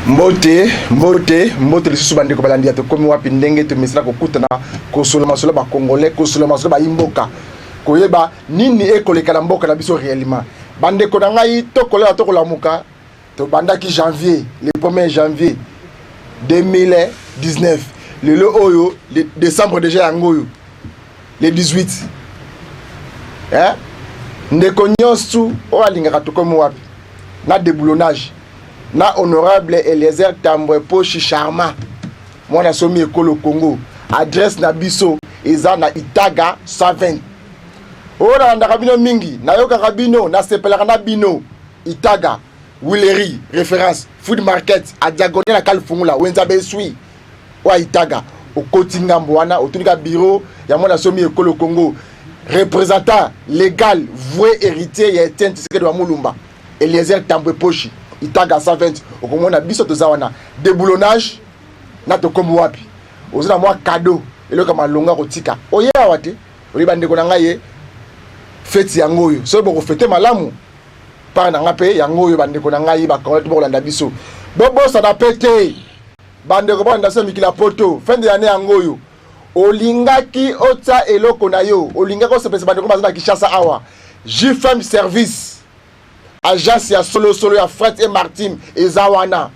Mbote lisusu bande ko balandi to komi wapi ndenge to mesina ko kutana ko solo masolo ba congolais ko solo masolo ba imboka ko yeba nini ekoleka na mboka na biso réellement bande ko na ngai to kolela to kolamuka to bandaki janvier le 1er janvier 2019 le oyo le décembre déjà yangoyo le 18 ndeko nyonso o alingaka to komi wapi na déboulonnage na honorable Eliezer Tambwe Pochi Charma mwana somi ekolo Congo adresse na biso eza na Itaga 120 ora ndaka bino mingi na yoka kabino na sepelaka na bino Itaga Willery référence food market a diagonale na Kalfungula wenza besui wa Itaga okoti ngambo wana otunika bureau ya mwana somi ekolo Congo représentant légal voué héritier ya Etienne Tshisekedi wa Mulumba Eliezer Tambwe Pochi Itaga 120 okomona biso tozawana déboulonnage na to komo wapi ozina mwa cadeau eloka malonga kotika oyewa wate oliba ndeko na ngai feti yangoyo so boko fete malamu par na ngape yangoyo bandeko na ngai ba kolete bolanda biso bobo sa na pete bandeko banda se mikila poto fin de année yangoyo olingaki ota eloko na yo olingako se pese bandeko bazana Kinshasa awa JFM service agence ya solo ya Fred et Martin ezawana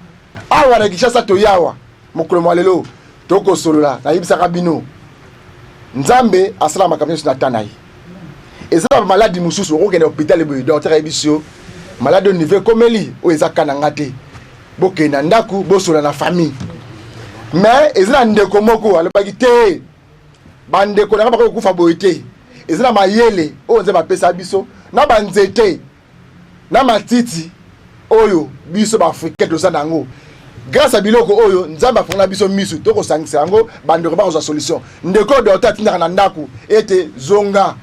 awa na Kinshasa to yawa mokolo mwalelo toko solo la na yibisa kabino nzambe asala makamyo na tanai ezaba maladi mususu okende hôpital boy docteur ebisio malade au niveau komeli o ezaka na ngate bokena ndaku bosola na famille mais ezina ndeko moko alobaki te bandeko na ba kufa boyete ezina mayele o nzeba pesa biso na banzete na matiti oyo biso ba Afrique to sanango grâce à biloko oyo nzamba fona biso misu to ko sangisa yango bandeko ba ko solution ndeko docteur tinaka na ndaku ete zonga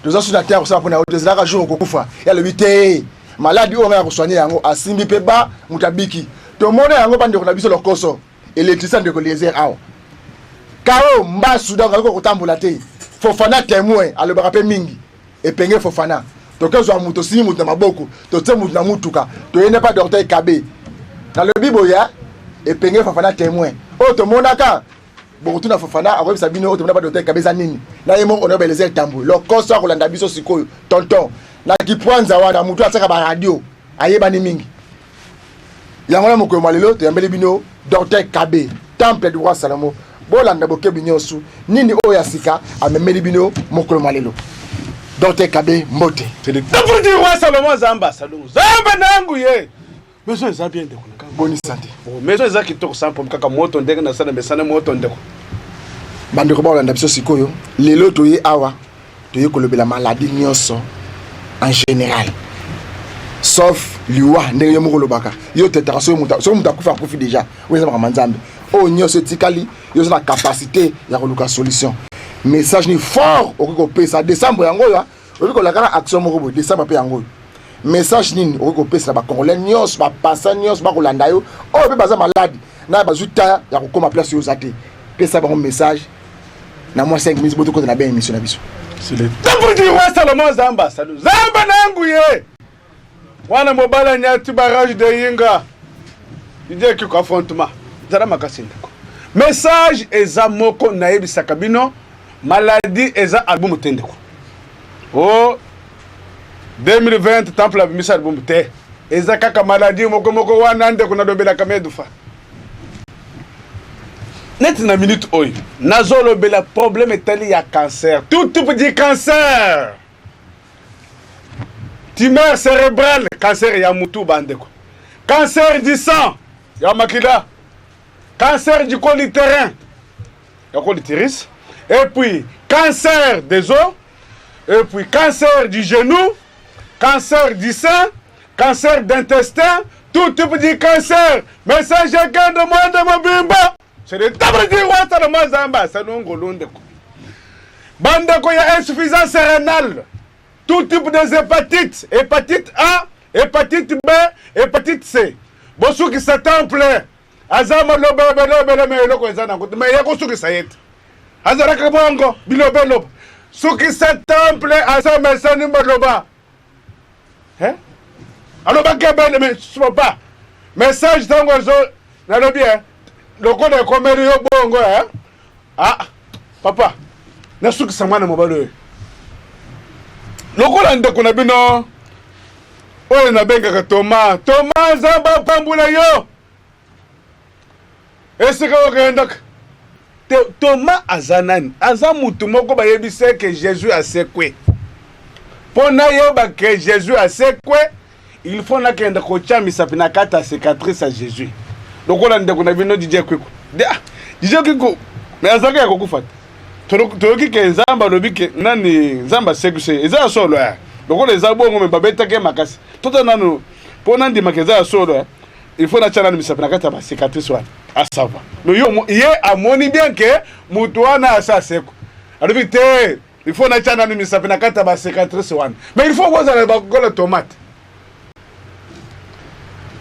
toza sur la terre ça pona otezela ka jour ko kufa ya le bité maladi o nga ko soigner yango asimbi pe ba mutabiki to mona yango bandeko na biso lokoso électricien de Eliezer awo kao mba soudan ko kotambola te Fofana témoin alobaka pe mingi epenge Fofana to kezo muto si muto na maboko to tse muto na mutuka to yene pas docteur Kabe dans le biboya epenge Fofana témoin o to monaka bon tuna Fofana arebisa bino o to pas docteur Kabe za nini na yemo honorable Eliezer Tambwe lokoso akolanda biso sikoyo tonton na kipwanza wana muto atsaka ba radio ayeba ni mingi yango na moko malelo to yambeli bino docteur Kabe temple du roi Salomo bolanda boke binyosu nini oya sika amemeli bino mokolo malelo docteur Kabe mbote c'est le temple du roi Salomo zamba salongo zamba nangu ye besoin za bien de kunaka boni santé besoin za kitoko sampo kaka moto ndenge na sana mesana moto ndeko bandeko bolanda biso sikoyo lelo to ye awa to ye kolobela maladie nyonso en général sauf liwa ndenge yo moko lobaka yo tetaka so muta kufa profit déjà weza ba manzambe o nyonso tikali yo na capacité ya koluka solution message ni fort okiko pesa décembre yango ya okiko la kana action moko bo décembre pe yango message nini okiko pesa ba congolais nyonso ba passa nyonso ba kolanda yo o be baza malade na bazuta ya kokoma place yo zate pesa ba message na moi 5 minutes boto ko na ben émission na biso c'est le temple du roi Salomo zamba salu zamba nangu ye wana mobala nyati barrage de yinga idée ki ko affrontement zara makasinda ko message eza moko na yebisa kabino maladie eza album tendeko oh 2020 temple abimisa album te eza kaka maladie moko wana ndeko na dobela kamedufa net na minute oyo nazolo bela problème etali ya cancer tout petit cancer tumeur cérébrale cancer ya mutu bandeko cancer du sang ya makila cancer du col utérin ya col utérus et puis cancer des os et puis cancer du genou cancer du sein cancer d'intestin tout type de cancer mais ça chacun de moi de mobimba c'est le tabre du roi Salomo zamba salongo londeko bandeko ya insuffisance rénale tout type de hépatite hépatite A hépatite B hépatite C bosuki sa temple azama lobe me loko ezana ko me yako suki sayet azara ka bongo bilobe suki sa temple azama sani mbaloba aloba kebele me soba message tango zo nalobi lokola ekomeli yo bongo papa nasukisa mwana mobali oyo lokola ndeko na bino oyo nabengaka Toma nzambe apambula yo esika okendaka Toma aza nani aza mutu moko bayebise ke Jésus asekwe mpo nayeba ke Jésus asekwe il faut nakenda kochamisa mpe na kati ya cicatrice ya Jésus lokola ndeko na bino DJ Kwiko me azalaka ya kokufa te toyoki ke nzambe alobi ke nani nzambe asekuse eza ya solo lokola eza bongo me babetaki ye makasi tota nanu mpo nandimaka eza ya solo il faut natya nani misapi na kati ya bacicatrice wana asava no ye amoni bien ke mutu wana asa aseko alobi te il faut natya nani misapi na kati ya bacicatrice wana mais il faut kozala bakokola tomate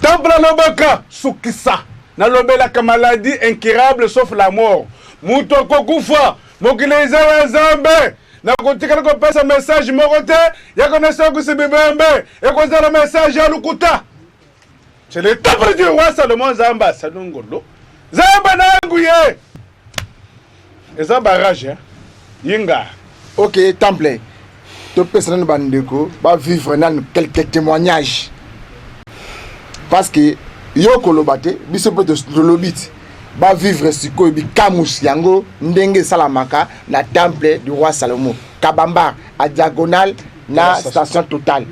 temple alobaka sukisa nalobelaka maladie incurable sauf la mort mutu akokufa mokili eza ya nzambe nakotikala kopesa message moko te yakonesa kusibibembe ekozala message ya lukuta c'est le temple du roi Salomon nzambe asalongolo nzambe nangu ye eza barrage yinga ok temple topesa nano bandeko bavivre nano quelques témoignages parce que yo koloba te biso mpe tolobi ti bavivre sikoyo bikamusi yango ndenge esalamaka na temple du roi Salomon kabambar a diagonale na station totale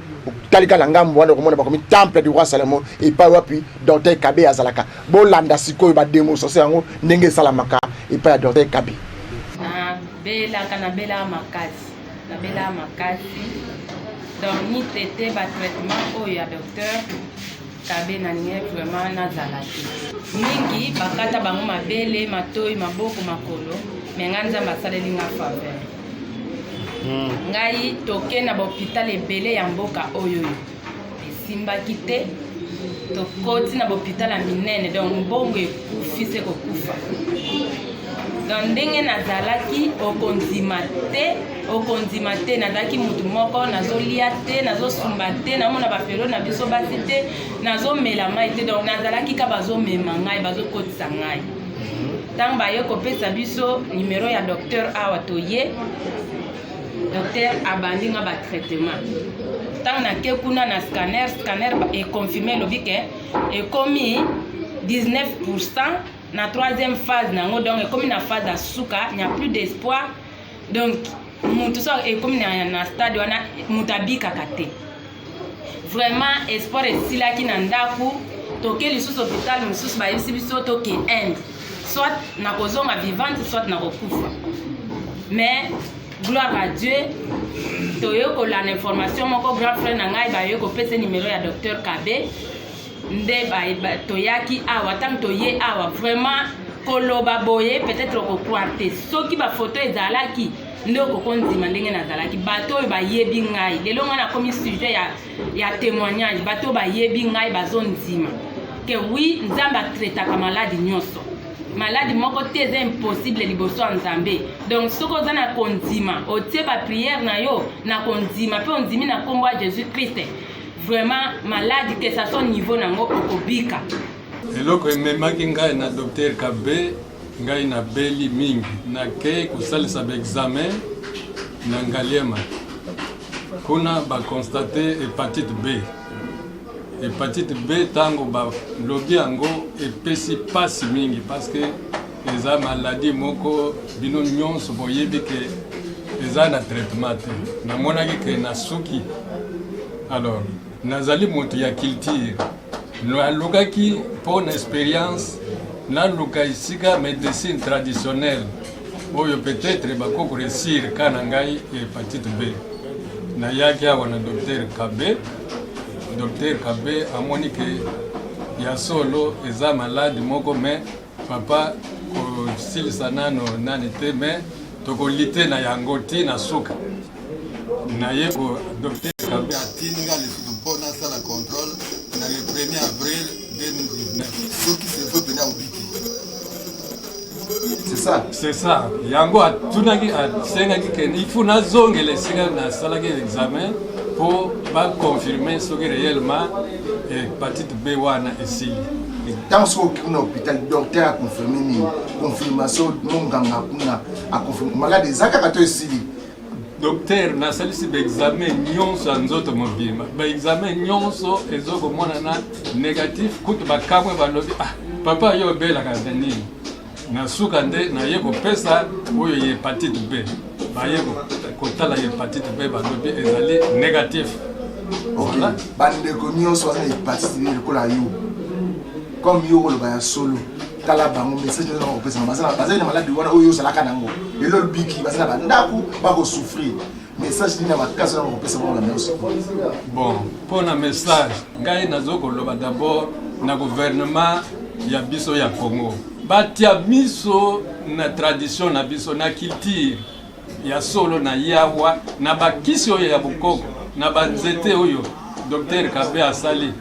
talika na ngambo wana komona bakomi temple du roi Salomon epai wapi docteur Kabe azalaka bolanda sikoyo bademonstration yango ndenge esalamaka epai ya docteur Kabe na bela makasi donc ni traité ba traitement oyo ya docteur Kabe na niye vraiment nazala te mingi bakata bango mabele matoi maboko makolo menganza masaleli nga faveur ngai toke na hôpital ebele ya mboka oyo esimbaki te tokoti na hôpital ya minene donc mbongo ekufi se kokufa donc ndenge nazalaki okondima te nazalaki mutu moko nazolia te nazosumba te namona baperiode na biso basi te nazomela mai te donc nazalaki ka bazomema ngai bazokotisa ngai ntango baye kopesa biso numero ya docteur awa toye docteur abandi nga batraitement ntango nake kuna na scanner econfirme lobi ke ekomi 19% na troisième phase nango donc ekomi na phase ya suka il n'y a plus d'espoir donc mutu so ekomi na stade wana mutu abikaka te vraiment espoir esilaki na ndaku toke lisusu hôpital mosusu bayebisi biso toke Inde soit nakozonga vivante soit nakokufa mais gloire à Dieu toyokola na information moko grand frère na ngai bayo kopesa numéro ya docteur Kabe nde toyaki awa tant toye awa vraiment koloba boye peut-être okokroire te soki bafoto ezalaki nde okokondima ndenge nazalaki bato oyo bayebi ngai lelo ngai nakomi sujet ya témoignage bato bayebi ngai bazondima ke oui nzambe atraitaka maladi nyonso maladi moko te eza impossible liboso ya nzambe donc soki oza na kondima otie bapriere na yo na kondima mpe ondimi na nkombo ya Jésus Christ vraiment maladi que ça soit niveau nango okobika eloko ememaki ngai na docteur Kabe ngai na beli mingi nake kosalisa baexamen na Ngaliema kuna baconstate hépatite B tango balobi yango epesi pasi mingi parce que eza maladie moko bino nyonso boyebi ke eza na traitement te namonaki ke na suki alors nazali moto ya culture nalukaki mpo na expérience naluka isika médecine traditionnelle oyo peut-être bakokoresir ka na ngai hépatite B nayaki awa na docteur Kabe amoni ke ya solo eza malade moko mais papa kosilisa nano nani te mais tokolite na yango ti na suka naye ko docteur Kabe atini nga lisusu mpo nasala contrôle na le 1er avril 2019 soki sezo pene aubiki c'est ça yango atunaki asengaki ke il faut nazongela esika nasalaki examen pour confirmer ce que réellement hépatite B wana esili. Dans ce hôpital, le docteur a confirmé confirmation a confirmé malade zaka kato esili. Docteur na salisi ba examen nyonso nzoto mobima. Ba examen nyonso ezoko mona na négatif kutu ba kamwe ba lobi papa yo bela kandani. Na suka nde na yeko pesa oyo hépatite B. Ba yeko kotala hépatite B ba lobi ezali négatif. Voilà. Bande ko nyonso na hépatite B ko la yo. Comme yo le ba solo. Kala bango message na ko pesa bazali na malade wana oyo salaka nango. Lelo biki bazali na ndaku ba ko souffrir. Message ni na makasa na ko pesa bango la nyonso. Bon, pour un message, ngai nazoko loba d'abord na gouvernement ya biso ya Congo. Batia biso na tradition na biso na culture ya solo na yawa na bakisi oyo ya bukoko na banzete oyo Dr Kabe asali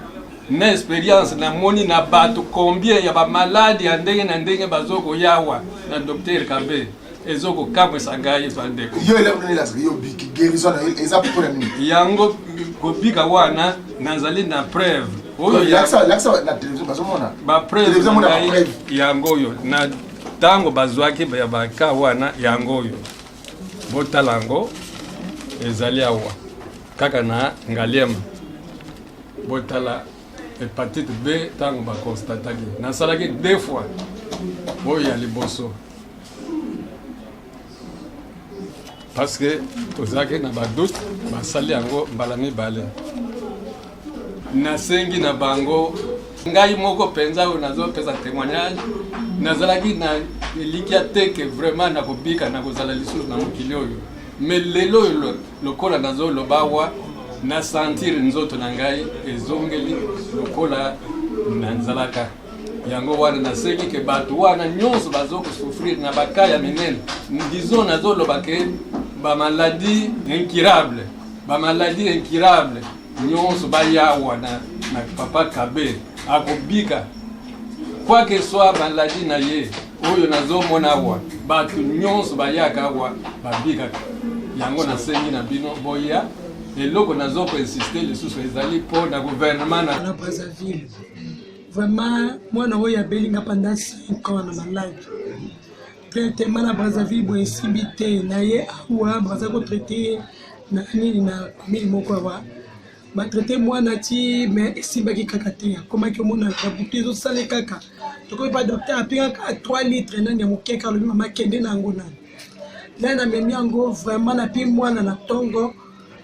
na expérience na moni na bato combien ya ba maladi ya ndenge na ndenge bazoko yawa na Dr Kabe ezoko kamwe sangai bandeko yo ele mnene la yo biki guérison na eza pour nini yango kobika wana nazali na preuve oyo laksa na télévision bazomona ba preuve yango yo na tango bazwaki ya baka wana yango yo botalango ezali awa kaka na ngaliema botala hépatite B tango ba constataki nasalaki 2 fois oyo ya liboso parce que tozaki na badoute basali yango mbala mibale nasengi na bango ngai moko penza oyo nazopesa témoignage nazalaki na elikia teke vraiment nakobika nakozala lisusu na mokili oyo mais lelo lokola nazoloba awa na sentir nzoto na ngai ezongeli lokola nanzalaka yango wana nasengi ke bato wana nyonso bazokosouffrir na bakaya minene disons nazoloba ke bamaladi incurable nyonso bayawa na papa Kabe akobika quoi que soit maladie na ye oyo nazomona awa bato nyonso bayaka awa babika yango nasengi na bino boya eloko nazoko insister lisusu ezali mpo na gouvernement na Brazzaville. Vraiment mwana oyo abelinga pendant 5 ans na malade traitement na Brazzaville bo esimbi te na ye awa baza ko traiter na nini na famille moko awa ba traiter mwana ti mais esimbaki kaka te akomaki omona ka butu ezosala kaka tokoki pa docteur apingaka 3 litres nani ya mokeka alobi mama kende na yango nani là na memi yango vraiment na pi mwana na tongo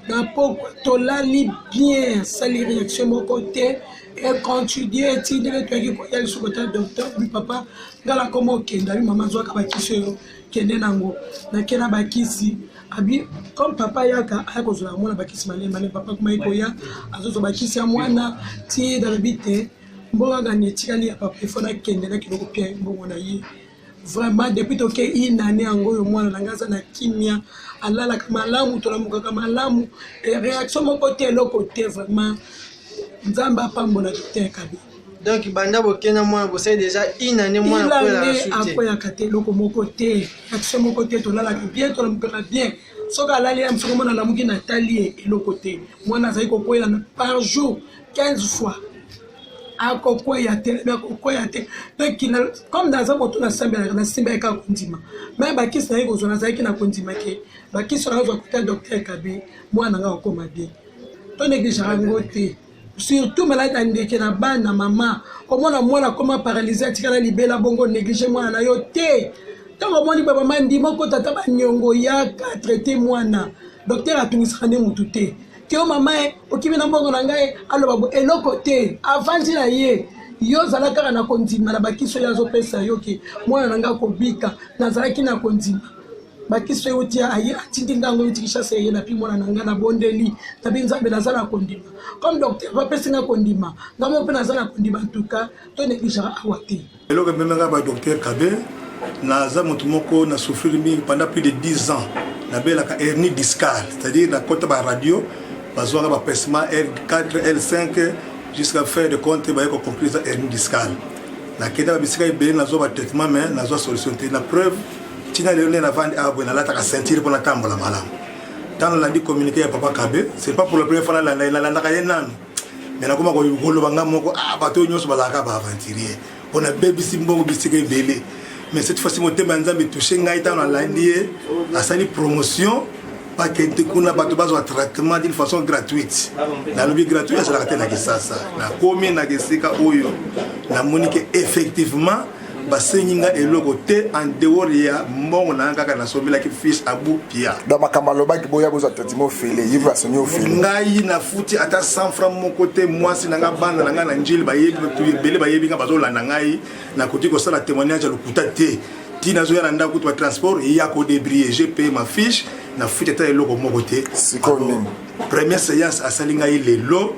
na poko tolali bien sali réaction moko te et continuer ti ndenge toyaki koya lisusu kota docteur bi papa ngala komo okenda bi mama zwaka bakisi oyo kende nango nake na bakisi abi comme papa yaka akozala mwana bakisi malemba ne papa kuma ikoya azozwa bakisi ya mwana ti dalobi te mbongo ngani etikali ya papa ifo nakende na kiloko pia mbongo na ye vraiment depuis toke inane yango oyo mwana nanga aza na kimia alalaka malamu tolamukaka malamu réaction moko te eloko te vraiment nzambe apambola Dr Kabe donc banda bokena mwana bosai déjà inane mwana akoyaka te eloko moko te réaction moko te tolalaka bien tolamukaka bien soki alali ya msoko mwana alamuki na tali eloko te mwana azali kokwela par jour 15 fois akokwea te donc comme dans un moto na sambelaka na simba eka kondima mais bakisi na ye kozwa nazalaki na kondima ke bakisi na kozwa kota Dr Kabe mwana nga okoma bien to négligeaka yango te surtout malade ya ndeke na bana mama komona mwana koma paralysé atikala libela bongo néglige mwana na yo te ntango omoni bamama ndima kotata banyongo yaka traité mwana docteur atungisaka nde mutu te Tio mama okimi na mbongo na ngai aloba eloko te avandi na ye yo zala kaka na kondima na bakiso ya zo pesa yo ke mwana na nga kobika nazalaki na kondima bakiso yo tia aye atindi ngango yitikisha seye na pi mwana na nga na bondeli na binzambe nazala kondima comme docteur va pesa na kondima ngamo pe nazala kondima en tout cas to négligera awate eloko memanga ba Dr Kabe naza mutu moko na souffrir pendant plus de 10 ans na belaka hernie discale c'est-à-dire na kota ba radio bazwaka ba paiement L4 L5 jusqu'à faire de compte ba ko conclure hernie discale na kenda bisika ibele nazo ba traitement mais nazo solution te na preuve tina lelo na vandi abo na lata ka sentir pour na tambola malamu tant on a dit communiquer à Papa Kabé, c'est pas pour la première fois là mais là comment on banga moko bateau nyos bazaka ba aventurier on a baby simbo bisike belé mais cette fois-ci mon thème nzambe touché ngai tant on a landié à sali promotion pas que te kuna bateau base un traitement d'une façon gratuite dans le but gratuit c'est la katena que ça na combien na kesika oyo na monique effectivement basenyinga eloko te en dehors ya mbongo na kaka na somela ki fiche abu pia dans makamaloba ki boya boza traitement fele yivu asonyo fele ngai na futi ata 100 francs mon côté moi si nanga banda nanga na njili bayebi belé bayebi nga bazolanda ngai na koti ko sala témoignage le kuta te tina zo ya nda kutu ba transport ya ko débrier j'ai payé ma fiche na futi ata eloko mon côté c'est comme première séance à salinga ile lo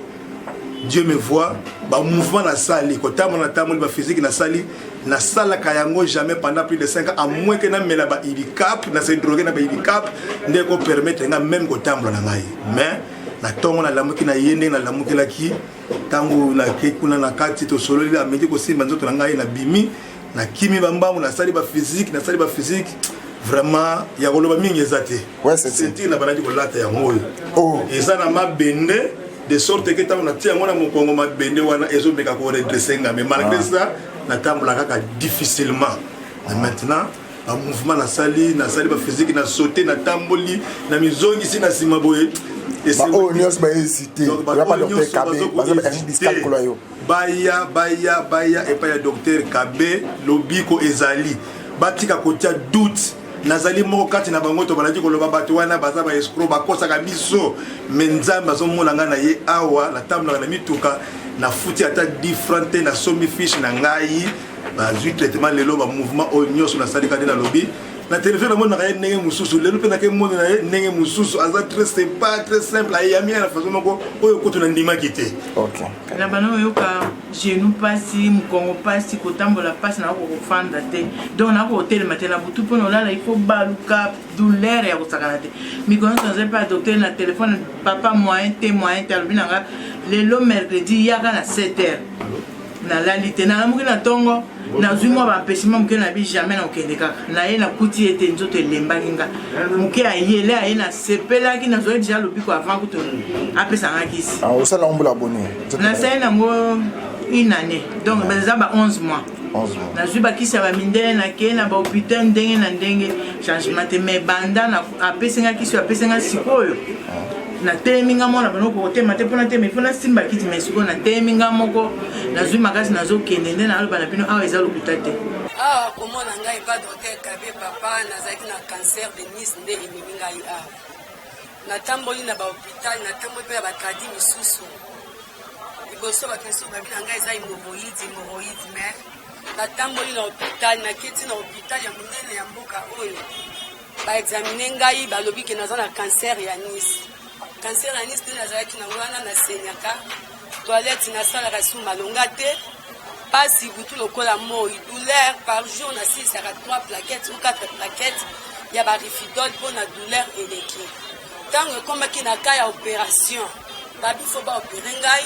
Dieu me voit, ba mouvement na sali, ko tamo na tamo ba physique na sali, na sala kayango jamais pendant plus de 5 ans à moins que na mela ba ibikap, na se droguer na ba ibikap, ndeko permettre nga même ko tamo na ngai. Mais na tongo na lamuki na yende na lamuki la ki, tango na kekuna na kati to solo la meti ko simba nzoto na ngai na bimi, na kimi bambamu na sali ba physique, vraiment ya koloba mingi ezate. Ouais, c'est na baladi ko lata ya ngoyo. Oh, eza na mabende de sorte que tant on a tia ngona mokongo mabende wana ezo meka ko redresser nga mais malgré ça na tambola kaka difficilement. Maintenant un mouvement na sali ba physique na sauter na tamboli na mizongi si na sima boye et c'est oh nyos ba hésiter la pas docteur Kabé bazaba un discal koloyo baya et pas ya docteur Kabé lobiko ezali batika kotia doute nazali moko kati na bango to balaki koloba bato wana baza ba escroc bakosa ka biso menzambe azomona nga na ye awa la table na mituka na futi ata different na somi fiche na ngai ba zui traitement lelo ba mouvement onyoso na sali kadi na lobby na téléphone na mona ka nenge mususu lelo pe na ke mona na nenge mususu aza très simple ay yami na façon moko oyo koto na ndima kité. OK na bano yoka genou pasi mukongo pasi kotambola pasi na ko fanda te donc na ko hotel matela butu pono la il faut baluka douleur ya kosakana te mi connaissance pas docteur na téléphone papa moyen talbinanga lelo mercredi yaka na 7h na la litena na mukina tongo na zuma ba empêchement muke na bi jamais na okende kaka na ye na kuti ete nzoto elembaki nga muke ayele aye na sepelaki na zoe déjà lobiko avant kuto apesa ngakisi ah osala ombula boni na sai nango une année donc ça ba 11 mois na zuba kisa ba mindele na ke na ba hôpital ndenge na ndenge changement te mais banda na apesenga kisi apesenga sikoyo na teminga mona banoko kotema te pona te me fona simba kiti mesiko na teminga moko na zui makasi na zo kende nde na aloba na bino awa eza lokuta te awa komona ngai pa docteur Kabé papa nazalaki na cancer de nis nde ememi ngai awa natamboli na bahôpital natamboli mpe na batradi misusu liboso bato misusu babina ngai eza hémorroïde mais natamboli na hôpital naketi na hôpital ya monene ya mboka oyo baexamine ngai balobi ke naza na cancer ya nis cancer ya nis nde nazalaki na wana nasenyaka toilette nasalaka su malonga te pasi butu lokola moi douleur par jour nasilisaka 3 plaquettes ou 4 plaquettes ya barifidol mpo na douleur eleki ntango ekomaki na ka ya opération babifo baopere ngai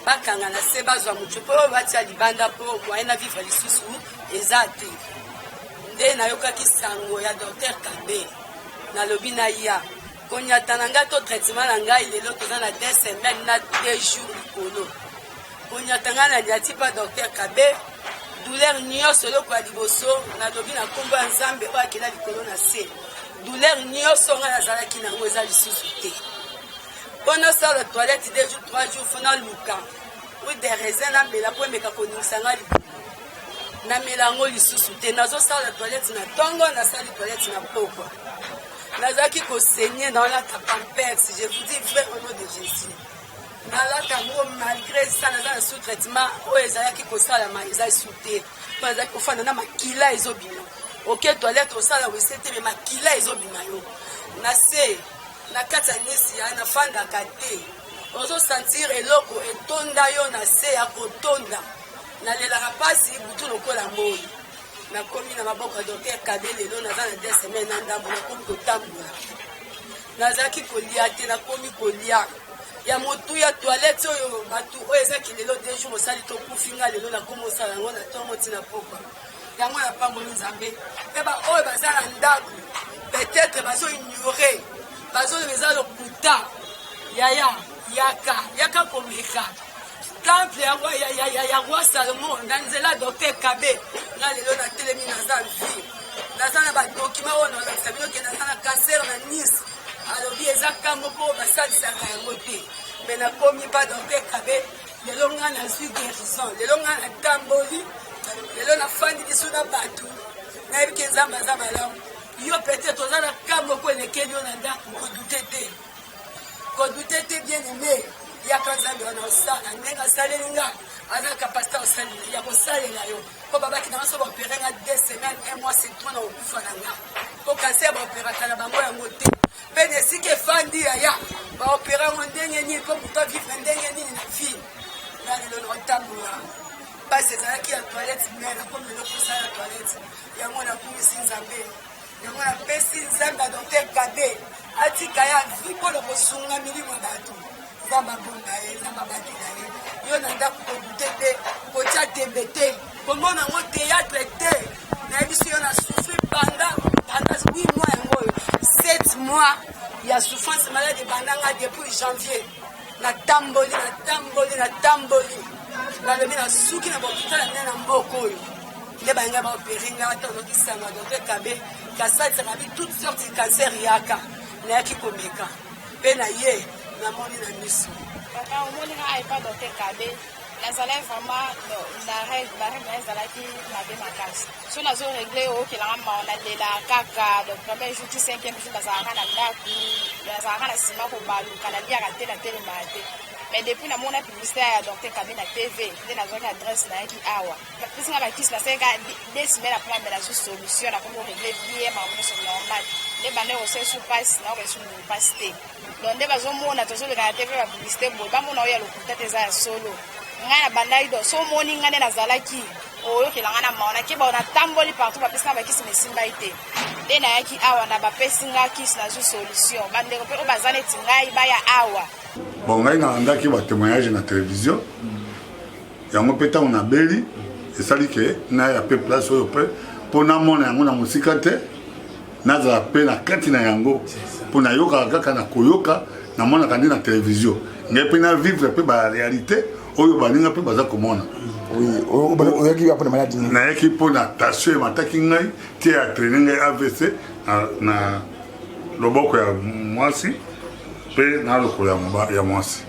bakanga na se bazwa motu mpo batia libanda mpo moye na vivre lisusu eza te nde nayokaki sango ya docteur Kabé nalobi na ya konyata na ngai to traitement na ngai lelo toza na 2 semaines na 2 jours likolo konyata ngai na liati pa docteur Kabé douleur nyonso eloko ya liboso nalobi na nkombo ya nzambe oyo akela likolo na se douleur nyonso ngai nazalaki nango eza lisusu te mpo nosala toilette 2 jours 3 jours fo naluka oyo de raisin namela mpo emeka koningisa ngai namela yango lisusu te nazosala toilette na ntongo nasali toilette na pokwa nazalaki kosenye naolata pampers je vous dis vrai au nom de Jésus nalata yango malgré ça naza na sous traitement oyo ezalaki kosalama eza esu te mpo nazalaki kofanda na makila ezobima oke toilette osala wese te me makila ezobima yo na se na kati ya nesi ya nafandaka te ozosentir eloko etonda yo na se ya kotonda nalelaka mpasi butu lokola moi nakomi na maboko ya docteur Kabé lelo naza na 2 semaines na ndambo nakomi kotambola nazalaki kolia te nakomi kolia ya motu ya toilette oyo bato oyo ezaki lelo 2 jours osali tokufinga lelo nakomi osala yango na ntongo ntina pokwa yango napamboli nzambe mpe baoyo baza na ndako peut-être bazoignore bazoloba eza lokuta yaka komeka temple ya roi Salomon na nzela docteur Kabe nga lelo natelemi naza vie naza na badokima oyo nalakisa bino ke naza na cancer na Nice alobi eza kambo mpo basalisaka yango te me nakomi pa docteur Kabe lelo nga nazwi guérison lelo nga natamboli lelo nafandi lisu na bato nayebi ke nzambe aza malamu yo peut-être oza na kambo mpo elekeli yo na ndako kodute te bien aimé yaka nzambe wana osala ndenge asaleli nga aza kapasité osalela ya kosalela yo mpo babaki na baso baopere nga 2 semaines 1 mois c'est toi na kokufa na nga mpo kanser baoperaka na bango yango te mpe na esika efandi yaya baopere yango ndenge nini mpo moto avivre ndenge nini na vie nga lelo naotambola mpasi ezalaki ya toilette me nakomi lelo kosala ya toilette yango nakumisi nzambe yango napesi nzambe ya docteur Kabe atika ya vi mpona kosunga milimo ya bato nzambe abonga ye nzambe abatela ye yo na ndako kodute te kotya tembe te komona yango théâtre te nayebi so yo na souffri pendant 8 mois yango oyo 7 mois ya souffrance malade ebandanga depuis janvier natamboli nalobi nasuki na bahôpital mine na mboka oyo nde balinga baopere nga ata ozokisanga docteur Kabe kasalisaka bi toute sorte de cancer yaka nayaki komeka mpe na ye namoni na miso papa omoni nga ayepa docteur Kabe nazalaki vraiment bareme ezalaki mabe makasi so nazoregle oyokelanga mao nalela kaka donc premier jour ti 5e jour nazalaka na ndako nazalaka na nsima kobaluka naliaka te natelemaka te mais depuis namona publicité ya docteur Kabe na tv nde nazwaki adresse nayaki awa pesinga bakisi nasenga 2 semaines après me nazwi solution nakomi oregle bien makambo nyonso normal nde bande kosesu mpasi naokesu mpasi te donc nde bazomona tozoleka na tv bapublicité boye bamona oyo ya lokuta te eza ya solo ngai na bandaki do so omoni ngai nde nazalaki oyokelanga na maona keba natamboli partout bapesi nga bakisi mesimbai te nde nayaki awa na bapesi nga kisi nazwi solution bandeko mpe oyo baza neti ngai baya awa bon ngai nalandaki batémoignage na télévision yango mpe ntango nabeli esali ke naya mpe place oyo mpe mpo namona yango na mosika te nazala mpe na kati na yango mpo nayokaka kaka na koyoka namonaka nde na télévision ngai mpe na vivre mpe baréalité oyo baninga mpe baza komona nayaki mpo na tension emataki ngai te atraine ngai AVC na loboko ya mwasi mpe na lokolo ya mwasi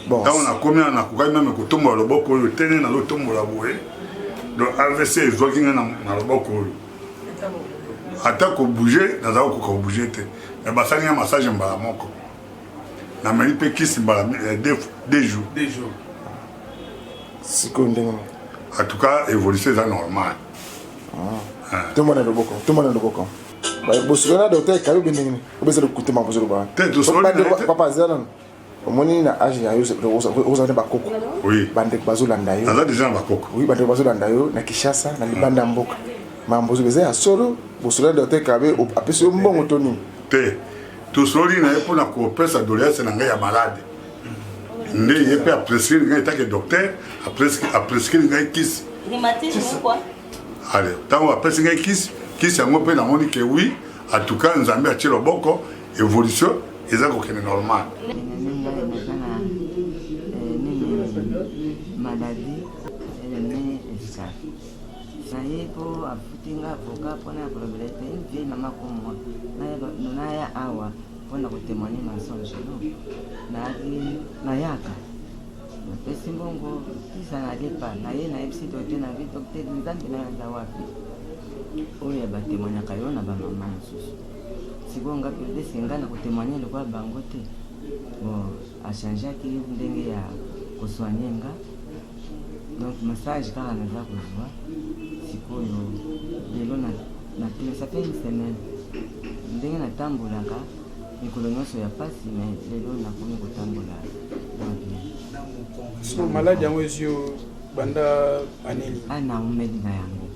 ntango nakomi na nakokaki meme kotombola loboko oyo tene nazotombola boye donc AVC ezwaki ngai na loboko oyo ata kobouge nazala kokoka kobouge te me basali ngai massage mbala moko nameli mpe kisi mbala 2 jours sikoyo ndenge en tout cas évolution eza normal tomona loboko bosolo na docteur Kabe bendengeni obezala kokutema bosolo papa aza nano omoni na age ya yo ozala ne bakoko bandeko bazolanda yo aza déjà na bakoko bandeko bazolanda yo na Kinshasa na libanda ya mboka makambo bosolo eza ya solo bosolo na docteur Kabe apesi yo mbongo to nini te tosoli na ye mpona kopesa doléance na ngai ya malade nde ye mpe aprescrire ngai etake docteur aprescrire ngai kisi ale ntango apesi ngai kisi yango mpe namoni ke wi en tout cas nzambe atie loboko évolution eza kokende normal maladie eleme efika naye mpo afutinga avoka mpona ya kolobela ete vie mama komwa naya awa mpona kotémoigne mensonge nayaka napesi mbongo kisa nalepa naye nayebisi docteur na vi docteur nzambe nayaza wapi oyo ya batémoignaka yo na bamama mosusu sikoyo nga mpe desenga na kotémoigne lokola bango te bon achangeaki ndenge ya kosoigne nga donc massage kaka naza kozwa sikoyo lelo na ça fait une semaine ndenge natambolaka mikolo nyonso ya pasi me lelo nakomi kotambola bien so maladi yango ezio banda aneli naumeli na yango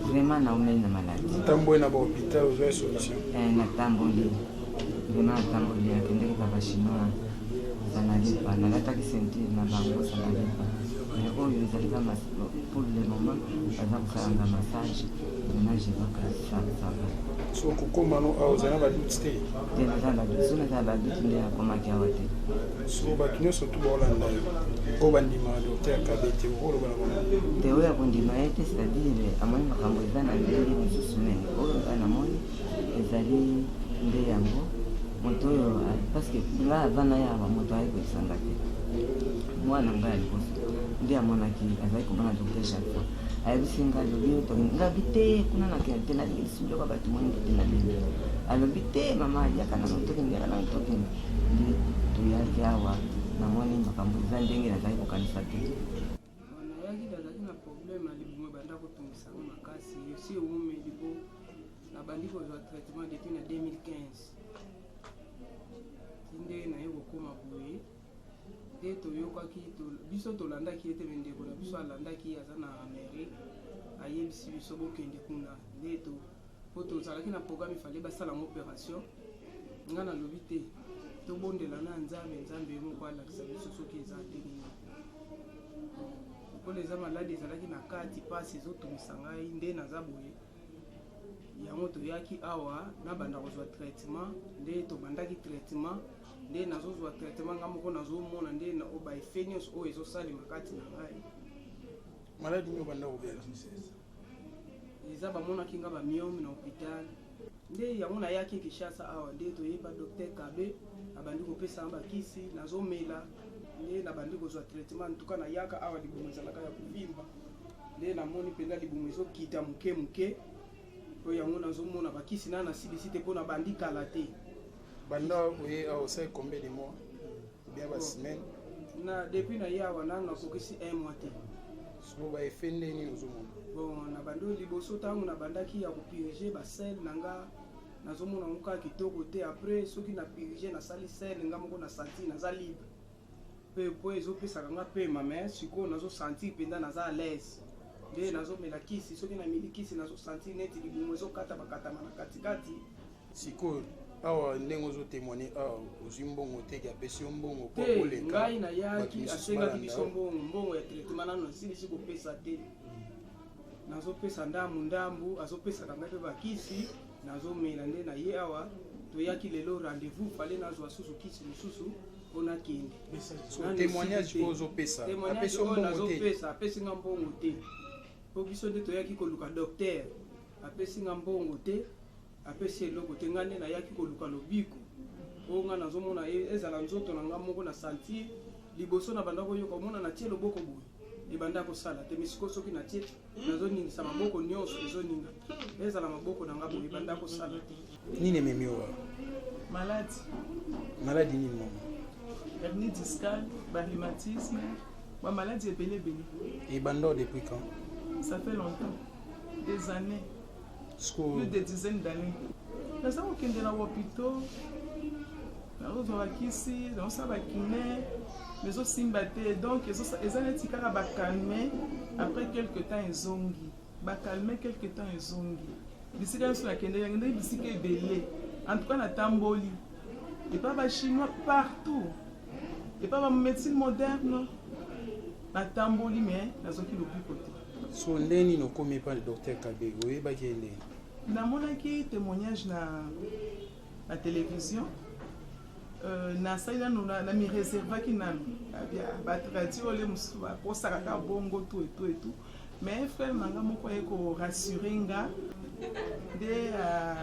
vraiment naumeli na maladi natamboli na bahôpital ozwa solution natamboli vraiment natamboli nakendeki kaka chinois sanalipa nalataki ceinture na bango sanalipa mais oyo ezalika pour le moment baza kosalanga massage maintenant je vois que ça va so kokoma no ozana baduti te te naza baduti so naza baduti nde nakomaki awa te so bato nyonso tu baolanda yo oyo bandima docteur Kabe te oloba na bango te oyo akondima ye te c'est-à-dire amoni makambo eza na ndenge mosusu me oyo namoni ezali nde yango moto oyo parce que nga aza na ye awa moto ayi koesanga te mwana ngai ya liboso nde amonaki azali komona docteur chaque fois ayebisi nga alobi ngabi te kuna nakende te nalingisi biloko bato moningi te nabebi alobi te mama aliaka na motokendeka na motokende nde toyaki awa namoni makambo eza ndenge nazali kokanisa te nayaki nazalaki na problème ya libumu ebanda kotungisanga makasi yosi ewumeli po nabandi kozwa traitement depuis na 2015 nde naye kokóma boye nde toyokaki biso tolandaki ete ndeko na biso alandaki aza na Amérique ayebisi biso bokende kuna nde po tozalaki na programme ifale basalanga opération nga nalobi te tobondela na nzambe moko alakisa biso soki eza ndenge mpona eza maladi ezalaki na kati mpasi ezotungisa ngai nde naza boye yango toyaki awa nabanda kozwa traitement nde tobandaki traitement nde nazozwa traitement nga moko nazomona nde baefe nyonso oyo ezosalema kati na ngai maladi nyo banda kobela eza bamonaki nga bamiome na hôpital nde yango nayaki Kinshasa awa nde toyeba docteur Kabe abandi kopesa bakisi nazomela nde nabandi kozwa traitement ntuka nayaka awa libumu ezalaka ya kovimba nde namoni mpenza libumu ezokita moke oyo yango nazomona bakisi na nasilisi te mpo na bandi kala te banda oye aosai combien de mois bien ba semaine na depuis na yawa nanga nakokisi 1 mois te so baefe ndeni ozomona bon na bando liboso ntango nabandaki ya kopirige basele na nga nazomona ngo kaka kitoko te après soki na pirige nasali sele nga moko na santi naza libre mpe po ezopesaka nga mpe mame sikoyo nazosentir mpenza naza à l'aise nde nazomela kisi soki na mili kisi nazosentir neti libumu ezokata bakatama na katikati sikoyo awa ndenge ozotémoigne awa ozwi mbongo te apesi yo mbongo po te koleka ngai nayaki asengaki biso mbongo ya traitement nano nasilisi kopesa te nazopesa ndambu azopesaka ngai mpe bakisi nazomela nde na ye awa toyaki lelo rendez-vous fale nazwa susu kisi mosusu mpona kende témoignage oyo ozopesa apesi yo mbongo te apesi nga mbongo te mpo biso nde toyaki koluka docteur apesi nga mbongo te apesi eloko te nga nde nayaki koluka lobiko oyo nga nazomona ezala nzoto na nga moko na sentir liboso na banda koyoka omona natie loboko boye ebanda kosala te misiko soki natie nazoningisa maboko nyonso ezoninga ezala maboko na nga boye ebanda kosala te nini ememi owa maladi nini mama hernie discale rhumatisme bamaladi ebele ebanda depuis quand ça fait longtemps des années plus de dizaines d'années naza kokende na hôpital nazozwa bakisi nazosala bakine mezosimba te donc eza neti kaka bakalme après quelque temps ezongi bakalme quelque temps ezongi bisika nyonso nakende bisika ebele en tout cas natamboli epa bachinois partout epa bamédecine moderne natamboli mais nazoki lobiko te so ndeni nokomi epa le docteur Kabe oyebaki ye ndeni namonaki témoignage na télévision nasali nano na mireservaki nano batradi ole mosusu bakosaka ka bongo tout et tout mais frère na nga moko aye korassure nga nde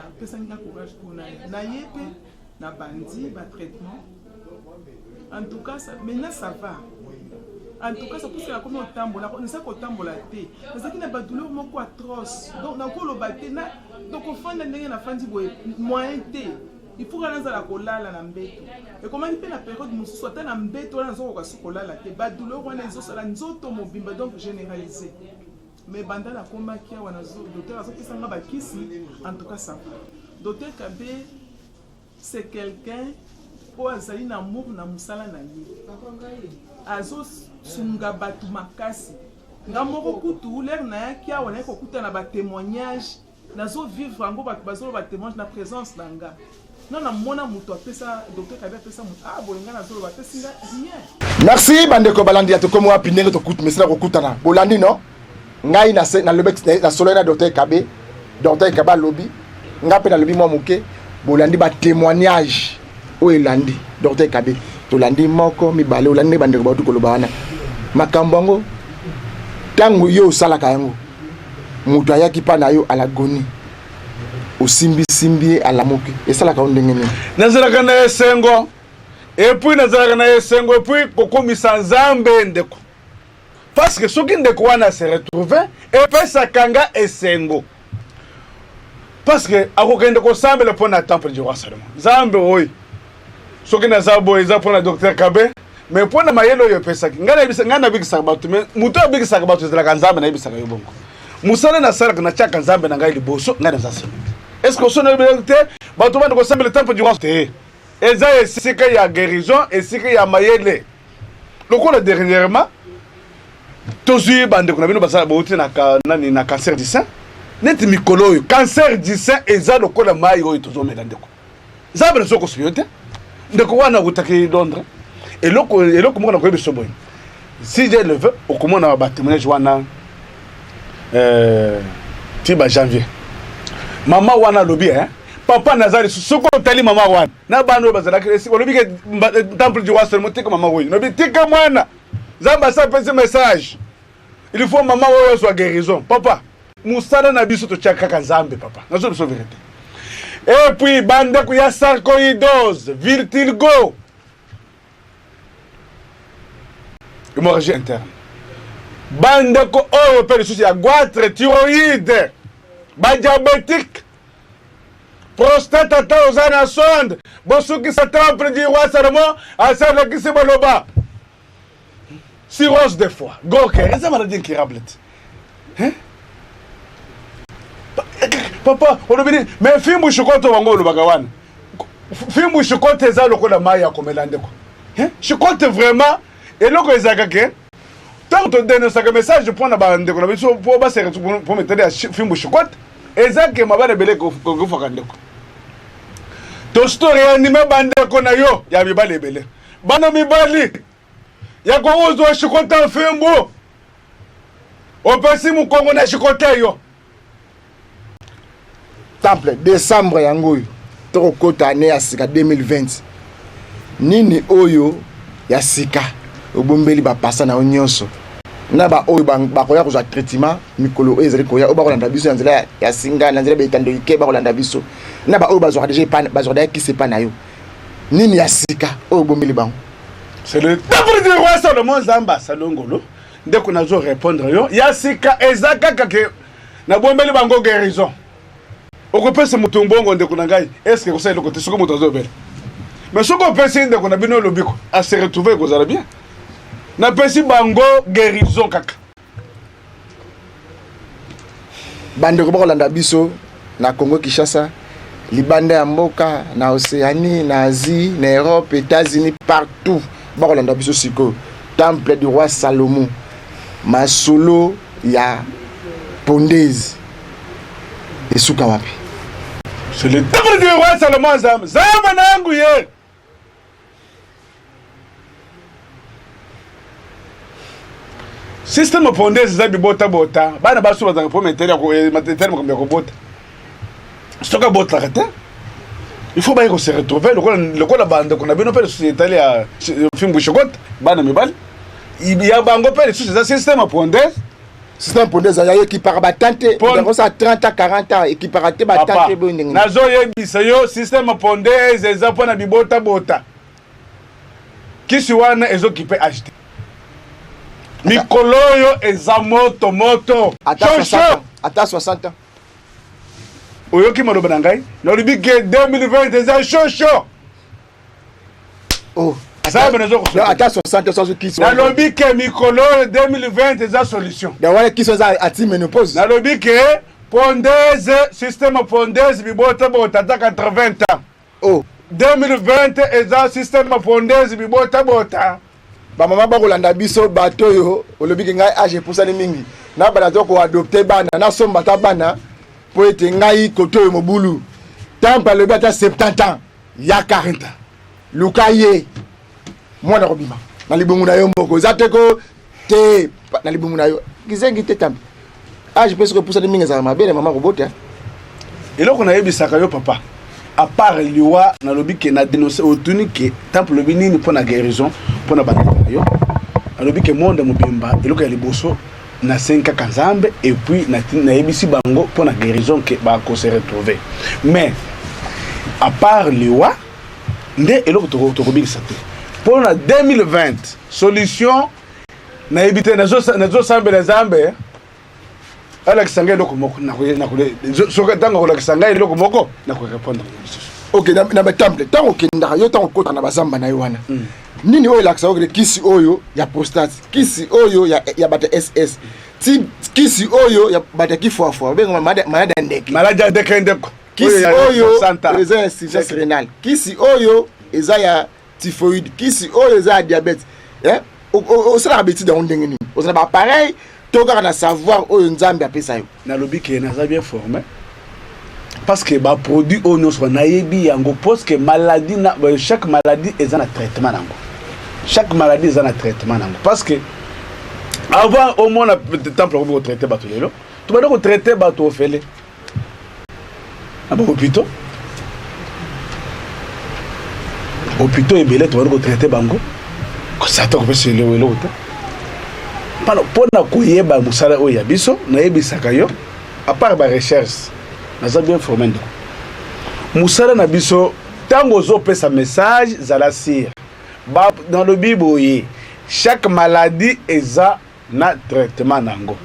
apesaki nga courage mpona na ye mpe na bandi batraitement en tout cas maintenant ça va en tout cas saposala komi otambola nasa kotambola te nazalaki na badouleur moko atroce donc nakoloba te donc ofanda ndenge nafandi boye moyen te il faut que nazala kolala na mbeto ekomaki mpe na période mosusu ata na mbeto wana nazokoka so kolala te badouleur wana ezosala nzoto mobimba donc généralisé mais banda nakomaki awa docteur azopesanga bakisi en tout cas ça va docteur Kabe c'est quelqu'un oyo azali na amour na mosala na ye azosunga bato makasi nga moko kutu lere nayaki awa nayaki kokuta na batémoignage nazovivre yango bato bazoloba batémoignage na présence na nga non namona moto apesa docteur Kabe apesa moto bolinga nazoloba apesi nga rien. Merci bandeko balandi ya tokomo wapi ndenge tokuta mesala kokutana bolandi no ngai na lobeki na solo na docteur Kabe alobi nga pe na lobi mwa moke bolandi ba témoignage o elandi docteur Kabe tolandi moko mibale olandi bandeko ba tukoloba wana makambo yango tango yo osalaka yango moto ayaki pa na yo alagoni osimbi alamoki esalaka ndenge nini nazalaka na esengo epuis nazalaka na esengo epuis kokomisa nzambe ndeko parce que soki ndeko wana se retrouve epesaka nga esengo parce que akokende kosambela mpo na temple du roi Salomon nzambe oyo soki naza boye eza mpo na docteur Kabe mais mpo na mayele oyo epesaki ngai nabikisaka bato mais moto abikisaka bato ezalaka nzambe nayebisaka yo bongo mosala nasalaka natiaka nzambe na ngai liboso ngai naza sema est ce que osona yebelaki te bato banda kosambela temple du roi te eza esika ya guérison esika ya mayele lokola dernièrement tozwi bandeko na bino basala bauti na cancer du sein neti mikolo oyo cancer du sein eza lokola mai oyo tozomela ndeko nzambe nazokosuki yo te ndeko wana akutaki Londres eloko moko na koyebiso boye si je le veux okomona batémoignage wana ti ba janvier mama wana alobi papa nazali soki otali mama wana na bana oyo bazalaki esika olobi ke temple du roi Salomon tika mama oyo lobi tika mwana nzambe asapesi message il faut mama oyo soit guérison papa musala na biso totiaka kaka nzambe papa nazo biso vérité et puis bandeko ya sarcoïdose vitiligo hémorragie interne bandeko oyo pe lisusu ya goitre thyroïde badiabétique prostate ata oza na sonde bosukisa temple du roi Salomon asalakisi baloba cirrhose de foie goker eza maladie incurable te papa olobi nini mais fimbu shikoto wango olobaka wana fimbu shikoto eza lokola mai ya komela ndeko shikoto vraiment eloko ezalaka ke ntango todenosaka message mpo na bandeko na biso mpo basere mpo metele ya fimbu shikoto eza ke mabala ebele kokufaka ndeko tostori anime bandeko na yo ya mibali ebele bana mibali ya kouzwa shikota fimbu opesi mukongo na shikota yo temple décembre yango oyo tokokota ane ya sika 2020 nini oyo ya sika obombeli bapasa na yo nyonso na baoyo bakoya kozwa traitement mikolo oyo ezali koya oyo bakolanda biso na nzela ya singa na nzela betando ike bakolanda biso na baoyo bazwaka deja bazwaka kisi epa na yo nini ya sika oyo obombeli bango c'est le temple du roi Salomon nzambe salongolo ndeko nazo répondre yo ya sika eza kaka ke na bombeli bango guérison okopesa moto mbongo ndeko na ngai est-ce que kosala eloko te soki moto azobela mais soki opesi ndeko na bino lobiko ase retrouver kozala bien napesi bango guérison kaka bandeko bakolanda biso na Congo Kinshasa libanda ya mboka na Océanie na Asie na Europe États-Unis partout bakolanda biso siko temple du roi Salomon masolo ya pondezi esuka wapi c'est le temple du roi Salomon zamba nangu ye système pondezi za bibota bota bana baso bazanga po metele ko bota stoka bota kata il faut baye ko se retrouver lokola bande ko na bino pe société ya fimbu shokot bana mibali ya bango pe ce système pondezi système pondezi ya équipara batante dans ça 30 à 40 ans équipara te batante bonning nazo yebisa yo système pondezi eza pona bibota bota kisi wana ezokipe acheter mikolo oyo eza moto ata 60 ans oyoki maloba na ngai nalobi ke 2020 eza shosho ata 60 sans kisi nalobi ke mikolo oyo 2020 eza solution dawana kisi eza ati menopause nalobi ke pondeze système pondeze bibota bota ata 80 ans 2020 eza système pondeze bibota bota bamama bakolanda biso bato oyo olobi ke ngai age epusani mingi na bana to koadopte bana nasomba ta bana po ete ngai koto oyo mobulu ntango alobi ata 70 ans ya 40 ans luka ye mwana kobima na libungu na yo moko eza teko te na libungu na yo kizengi te tambi age mpe soki epusani mingi ezala mabe na mama kobota eloko na yebisaka yo papa à part liwa na lobi ke na dénoncer otuni ke temple lobi nini pour na guérison pour na bana yo na lobi ke monde mobimba eloko ya liboso na senka kanzambe et puis na yebisi bango pour na guérison ke ba ko se retrouver mais à part liwa nde eloko to kobikisa te pour na 2020 solution na yebite na zo sambe na zambe ala kisanga eloko moko na soka tanga kola kisanga eloko moko na ko répondre. OK na temple tango kendaka yo tango kota na bazamba na yo wana nini oyo lakisa okele kisi oyo ya prostate kisi oyo ya bata SS ti kisi oyo ya bata kifofo benga malade ndeke ndeko kisi oyo eza insuffisance rénale kisi oyo eza ya typhoïde kisi oyo eza ya diabète o sala habitude on ndenge nini o sala ba pareil toka na savoir oyo nzambe apesa yo na lobi ke na za bien formé parce que ba produit oyo so na yebi yango parce que maladie na chaque maladie est un traitement nango chaque maladie est un traitement nango parce que avant au moins le temple on traiter bato lelo tu vas donc traiter bato ofele abo hôpital et belé tu vas donc traiter bango ko ça to ko se lelo lelo pano pona koyeba musala oya biso na yebisaka yo à part ba recherche na za bien formé ndeko musala na biso tango zo pesa message za la sire ba dans le bible chaque maladie eza na traitement nango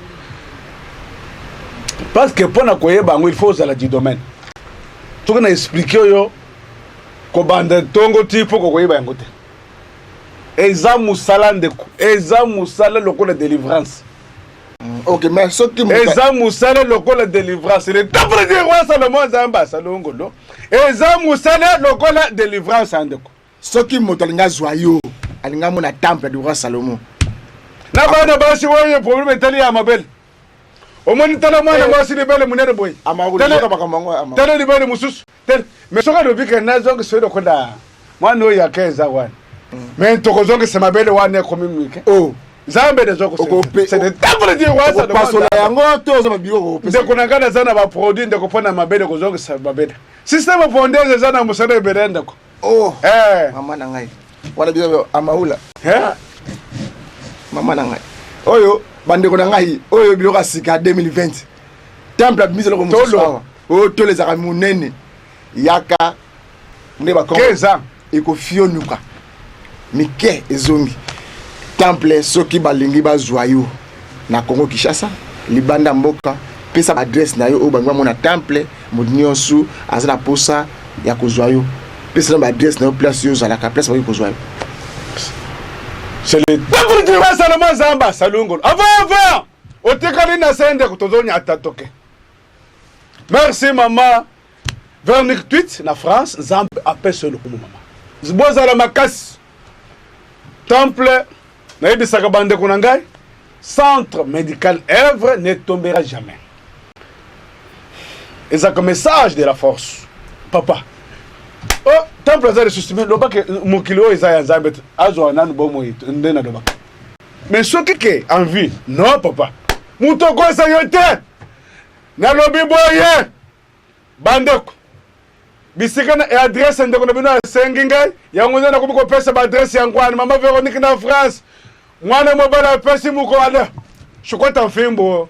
parce que pona koyeba ngo il faut za la du domaine to na expliquer yo ko banda tongo tipo ko koyeba yango te eza musala ndeko eza musala lokola délivrance. OK mais soki eza musala lokola délivrance le temple du roi Salomon zamba salongolo eza musala lokola délivrance ndeko soki moto alinga joyeux alinga mona temple du roi Salomon na bana basi woye problème etali ya mabel omoni tala mwana basi libele munene boy tala libele mususu tala mais soka lobika nazo ke sodo konda mwana oya keza wana mais tokozonge se mabele wana komimike zambe de zoko c'est de temple du roi Salomon pasola yango tozo mabiro ko ndeko nangana zana ba produit ndeko pona mabele kozonge se mabele système fondaise zana musana berenda ko mama na ngai wala biso amaula mama na ngai oyo bandeko na ngai oyo biloko sika 2020 temple mise loko musawa o to les ara munene yaka ndeba ko 15 ans eko fionuka mike ezongi temple soki balingi bazwayo na Congo Kinshasa libanda mboka pesa adresse na yo o bangwa mona temple modnyosu azala posa ya kozwayo pesa na adresse na yo place yo zala ka place ba kozwayo c'est le temple du roi Salomon zamba salungolo avant otekali na sende kutozonya atatoke. Merci maman Vernick tweet na France zamba appelle le kumu mama ziboza la makasi temple na yebisaka bande kunangai centre médical œuvre ne tombera jamais. Et ça comme message de la force papa oh temple za ressuscité loba ke mukilo isa nzambe azo nanu bomo ndena loba mais soki ke en vie non papa muto ko sa yote na lobi boye bandeko bisika na adresse ndeko na bino senginga yango na ko ko pesa ba adresse yangwana mama Véronique na France mwana mobala pesi muko ala shukota mfimbo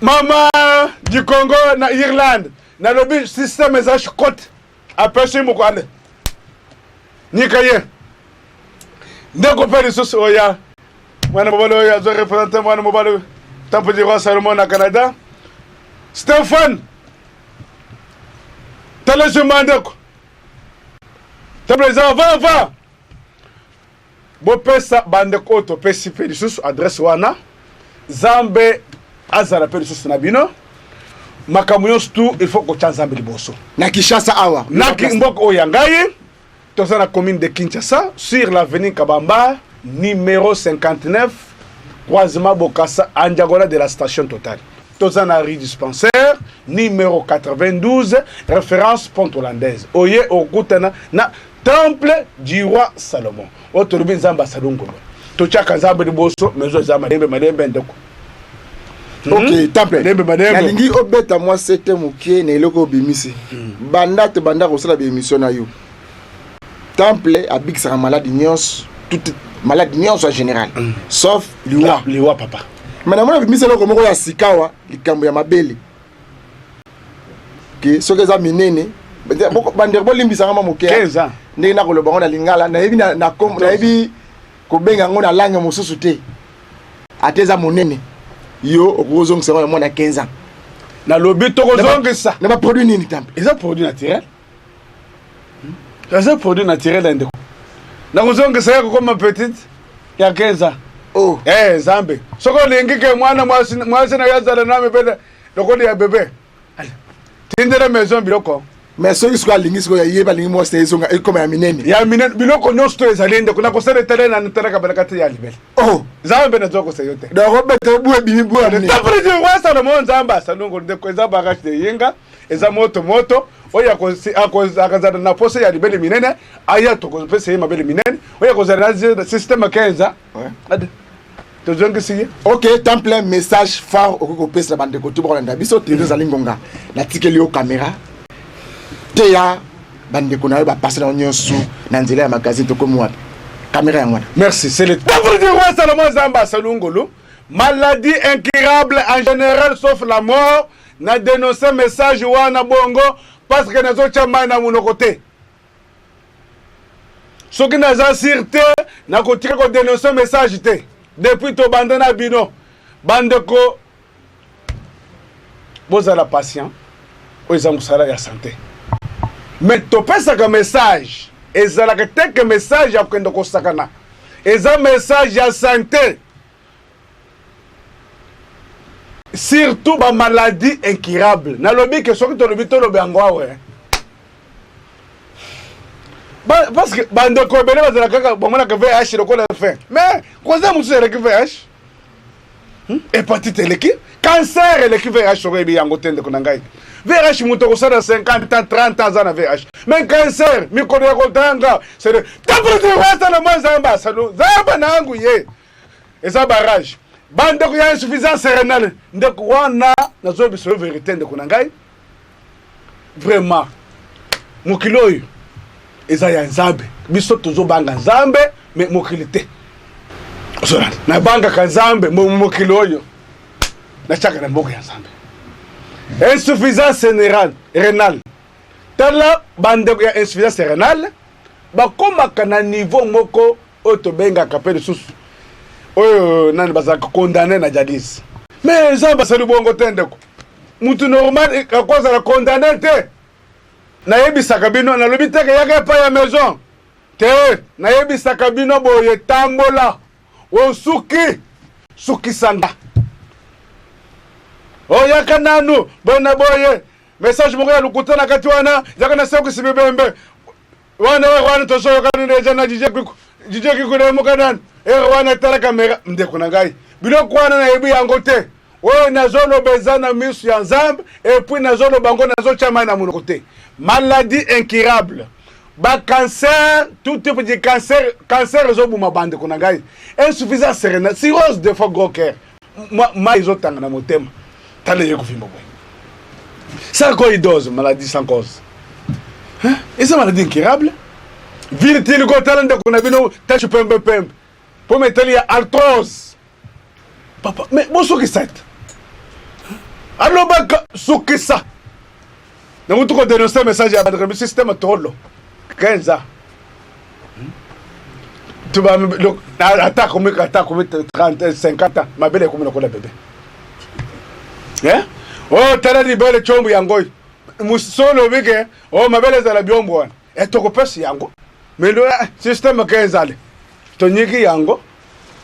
mama du Congo na Irlande na lobi système za shukota apesi muko ala nikaye ndeko peli soso oya mwana mobala oya zo représenter mwana mobala temple du roi Salomon na Canada Stéphane téléjournal temple za va bo pesa bande ko to pesi pe lisusu adresse wana zambe azara pe lisusu na bino makamunyo stu il faut ko chanzambe liboso na Kinshasa awa na kimboko oyangaye to na commune de Kinshasa sur l'avenue Kabamba numéro 59 croisement Bokassa en diagonale de la station Total to na rue dispensaire numéro 92 référence pont hollandaise oye okutana na temple du roi Salomon otorubin zamba salungolo to chaka zamba liboso mezo zamba malembe ndeko Ok, temple. Nalingi obeta moi c'était moké na eloko bimisi. Banda te banda ko sala be émission na yo. Temple abik sa maladie nyons, toute maladie nyons en général. Sauf liwa papa. Maintenant moi bimisi loko moko ya sikawa, likambo ya mabele. Que soki eza minene bandeko bolimbisanga ma moke 15 ans ndenge nakoloba ngo na lingala nayebi nayebi kobenga yango na langue mosusu te ate eza monene yo okozongisa ngo mwana 15 ans nalobi tokozongisa na baproduit nini temple eza produit naturel eza produit naturel ndeko nakozongisa yako koma petite ya 15 ans zambe soko olingi ke mwana mwasi na yazala nami pele lokoli ya bebe tindere maison biloko mais soki siko alingi siko yeba lingi mwasi na ezonga ekoma ya minene biloko nyonso to ezali ndeko nakosala etele na ntalaka balakati ya libele zambe nazokose yo te donc obete bu ebimi bu tapre wasala mo nzamba asalongo ndeko eza bagashi de yenga eza moto oyo akazala na pose ya libele minene aya tokopesa ye mabele minene oyo akozala na systeme 15 ok, temple message phare au copes la bande de côté pour la biso Thérèse Alingonga la tikeli au caméra teya bande ko na ba passer na nyonso na nzela ya magazine to comme wapi caméra yango. Merci, c'est le temple du roi Salomon Zamba Salungolo. Maladie incurable en général sauf la mort na dénoncer message wana bongo parce que nazo chamba na munokote soki naza sûreté na kotika ko dénoncer message te depuis to bandana bino bandeko bozala patient oza musala ya santé mais to pesa ka message ezala que tek message ya kwenda ko sakana eza message ya santé surtout ba maladie incurable na lobi que soki to lobi to lobi angwa parce que bandeko bele bazala kaka bomona que VIH lokola fin mais koza musu eleki VIH hépatite eleki cancer eleki VIH sokoyebi yango tende ko na ngai VIH mutu okosala 50 ans 30 ans na VIH mais cancer mikolo ya kotanga c'est le tabre de rasta na mwa zamba salo zamba nangu ye eza barrage bandeko ya insuffisance rénale ndeko wana nazo biso vérité ndeko na ngai vraiment mokilo oyo eza ya nzambe biso tozobanga nzambe me mokili te na banga ka nzambe mokili oyo na chaka na mboka ya nzambe insuffisance rénale tala bandeko ya insuffisance rénale bakomaka na niveau moko oyo tobengaka mpe lisusu oyo nani bazalaka condamné na jadis mais nzambe asali bongo te ndeko mutu normal akozala condamné te nayebisaka bino nalobi teke yaka epai ya maison te nayebisaka bino boye tambola osuki sukisanga oyaka nanu bona boye message moko ya lukuta na kati wana yaka na sokisi bibembe wana tosoyoka nini eza na jije kikunemuka nani wana tala kamera ndeko na ngai biloko wana nayebi yango te oyo nazoloba eza na miso ya nzambe epuis nazoloba ngo nazotyama na monoko te maladie incurable cancer tout type de cancer ezobuma bandeko na ngai insuffisance rénale cirrhose de foie gros cœur ma ezotanga na motema tala ye kofimba boye sarcoïdose maladie sans cause eza maladie incurable viltili kotala ndeko na bino tache pembe po meteli ya arthrose papa mais bosukisa ete alobaka sukisa na mutu ko dénoncer message ya bandeko système tolo 15 ans tu vas attaque comme 30 50 ans mabele comme na kola bébé oh tala libele chombo yango musolo bike oh mabele za la biombo wana etoko pesi yango mais le système 15 ans tonyiki yango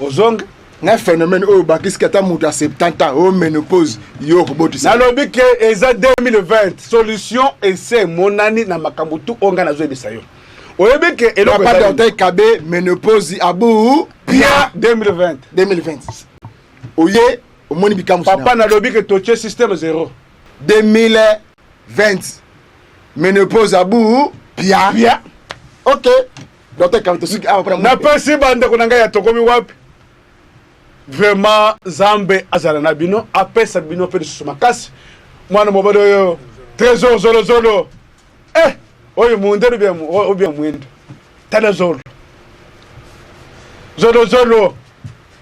ozonge na phénomène oyo bakisika ta mutu a 70 ans o ménopause yo kobotisa nalobi ke eza 2020 solution ese monani na makambo tu onga nazoyebisa yo oyebi ke eloko pas docteur Kabe ménopause abu pia 2020 oye omoni bikamu papa nalobi ke toche système 0 2020 ménopause abu pia ok docteur Kabe tosuki na pesi bande ko nanga ya tokomi wapi vraiment zambe azala na bino apesa bino pe lisusu makasi mwana mobali oyo trésor zolo oyo mundelu bien mwendo tala zolo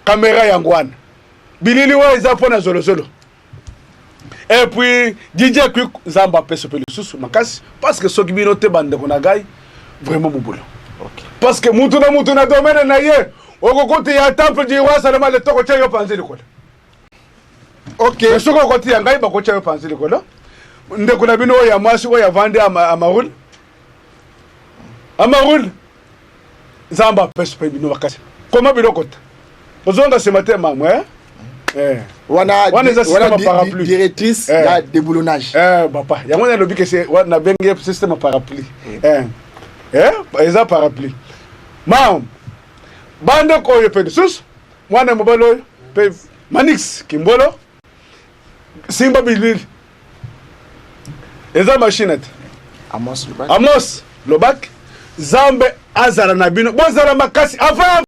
caméra yangwana bilili wa eza pona zolo et puis DJ Quick zamba apesa pe lisusu makasi parce que soki bino te bande ko na gai vraiment mobulu parce que mutu na domaine na ye okokote ya temple di roi Salomon le toko tya yo panzi likolo soko kote ya ngai bako tya yo panzi likolo ndeko na bino ya mwasi oya vande amarul zamba pesa pe bino bakasi koma bino kota bozonga ce matin mamwe wana directrice ya déboulonnage papa yango na lobi que c'est na benge système parapluie eza parapluie mam bande ko yo pe sus mwana mobalo pe manix kimbolo simba bilili eza machine amos lobak zambe azala na bino bozala makasi avant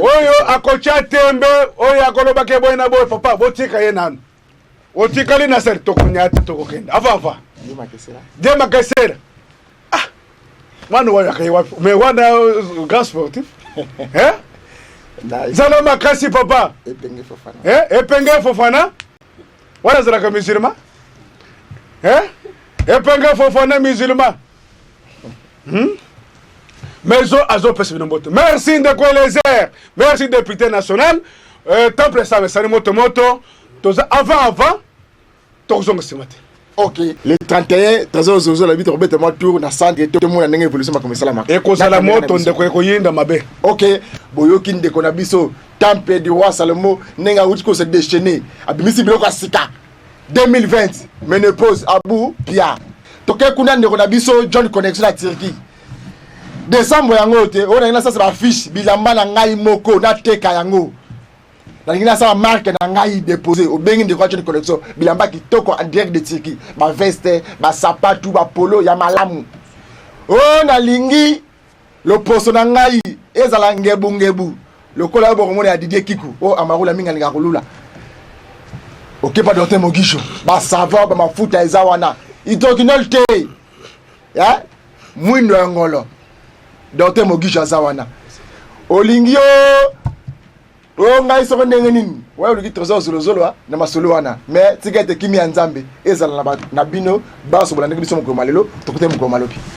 oyo akocha tembe oyo akoloba ke boy na boy papa botika ye nanu otikali na ser tokunyata tokokenda avant Dema Kesera mwana wa kai wapi me wana grand sportif zala makasi papa epenge fofana wana zala ka musulman epenge fofana musulman Maison Azo Pesibinomoto. Merci de Colézer. Merci député national. Temple Same Sani Moto. Avant. Tozong Simati. Ok. Le 31, Tazo Zozo la bite Robert moi tour na centre et tout le monde a évolution comme ça la marque. Et Kozala Moto de Koyinda Mabe. Ok. Boyokin de Konabiso. Temple du roi Salomo nenga utiko se déchaîner. Abimisi biloko asika. 2020. Ménopause Abou Pia. Toke kuna de Konabiso John Connection à Turquie. Décembre yango te on a ça c'est la fiche bilamba na ngai moko na teka yango na ngina ça marque na ngai déposé au bengi de voiture de collection bilamba ki toko en direct de Turquie ba veste ba sapatu ba polo ya malamu on a lingi le poso na ngai ezala ngebu le kola bo komona ya Didier Kiku o amarula minga linga kolula OK pas d'hôtel Mogisho ba savoir ba mafuta ezawana itokinol te ya mwindo ngolo Docteur Mogisha Zawana. Olingio o ngai soko ndenge nini? Wa uluki trésor zolo na masolo wana. Mais tikete kimi ya Nzambe ezala na bino baso bolande biso moko malelo tokute moko malopi.